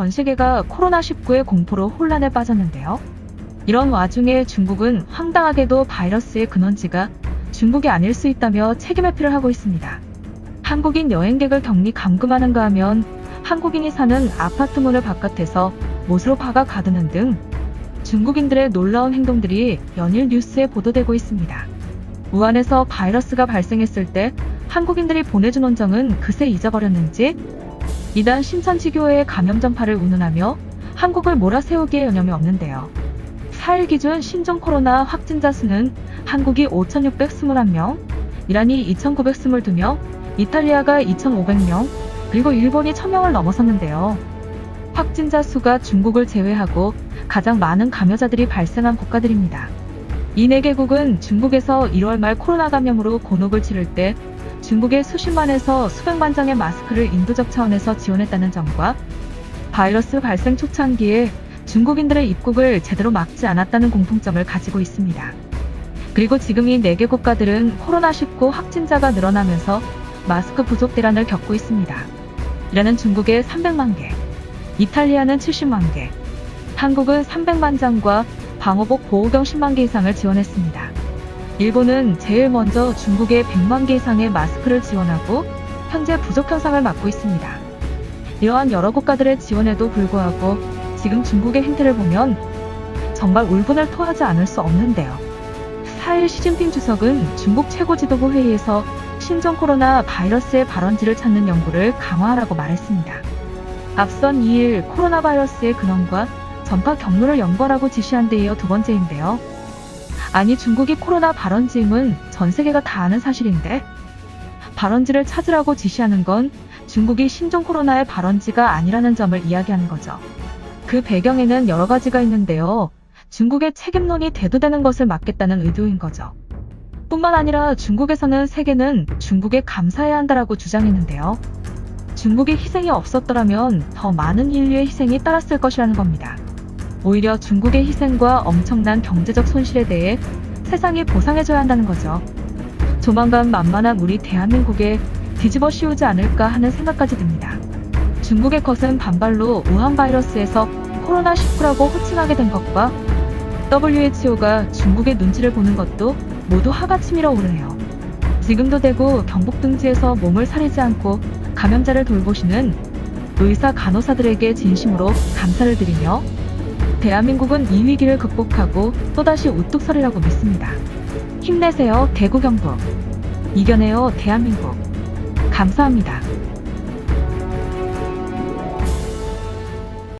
전 세계가 코로나19의 공포로 혼란에 빠졌는데요. 이런 와중에 중국은 황당하게도 바이러스의 근원지가 중국이 아닐 수 있다며 책임 회피를 하고 있습니다. 한국인 여행객을 격리 감금하는가 하면 한국인이 사는 아파트 문을 바깥에서 못으로 박아 가두는 등 중국인들의 놀라운 행동들이 연일 뉴스에 보도되고 있습니다. 우한에서 바이러스가 발생했을 때 한국인들이 보내준 원정은 그새 잊어버렸는지 이단 신천지교회의 감염 전파를 운운하며 한국을 몰아세우기에 여념이 없는데요. 4일 기준 신종 코로나 확진자 수는 한국이 5,621명, 이란이 2,922명, 이탈리아가 2,500명, 그리고 일본이 1,000명을 넘어섰는데요. 확진자 수가 중국을 제외하고 가장 많은 감염자들이 발생한 국가들입니다. 이 4개국은 중국에서 1월 말 코로나 감염으로 곤혹을 치를 때 중국의 수십만에서 수백만 장의 마스크를 인도적 차원에서 지원했다는 점과 바이러스 발생 초창기에 중국인들의 입국을 제대로 막지 않았다는 공통점을 가지고 있습니다. 그리고 지금 이 4개 국가들은 코로나19 확진자가 늘어나면서 마스크 부족 대란을 겪고 있습니다. 이라는 중국의 300만 개, 이탈리아는 70만 개, 한국은 300만 장과 방호복 보호경 10만 개 이상을 지원했습니다. 일본은 제일 먼저 중국에 100만 개 이상의 마스크를 지원하고 현재 부족 현상을 맞고 있습니다. 이러한 여러 국가들의 지원에도 불구하고 지금 중국의 행태를 보면 정말 울분을 토하지 않을 수 없는데요. 4일 시진핑 주석은 중국 최고 지도부 회의에서 신종 코로나 바이러스의 발원지를 찾는 연구를 강화하라고 말했습니다. 앞선 2일 코로나 바이러스의 근원과 전파 경로를 연구하라고 지시한 데 이어 두 번째인데요. 아니 중국이 코로나 발원지임은 전 세계가 다 아는 사실인데 발원지를 찾으라고 지시하는 건 중국이 신종 코로나의 발원지가 아니라는 점을 이야기하는 거죠. 그 배경에는 여러 가지가 있는데요. 중국의 책임론이 대두되는 것을 막겠다는 의도인 거죠. 뿐만 아니라 중국에서는 세계는 중국에 감사해야 한다라고 주장했는데요. 중국의 희생이 없었더라면 더 많은 인류의 희생이 따랐을 것이라는 겁니다. 오히려 중국의 희생과 엄청난 경제적 손실에 대해 세상이 보상해줘야 한다는 거죠. 조만간 만만한 우리 대한민국에 뒤집어 씌우지 않을까 하는 생각까지 듭니다. 중국의 거센 반발로 우한 바이러스에서 코로나19라고 호칭하게 된 것과 WHO가 중국의 눈치를 보는 것도 모두 하가치미러 오르네요. 지금도 대구 경북 등지에서 몸을 사리지 않고 감염자를 돌보시는 의사 간호사들에게 진심으로 감사를 드리며 대한민국은 이 위기를 극복하고 또다시 우뚝 서리라고 믿습니다. 힘내세요 대구 경북. 이겨내요 대한민국. 감사합니다.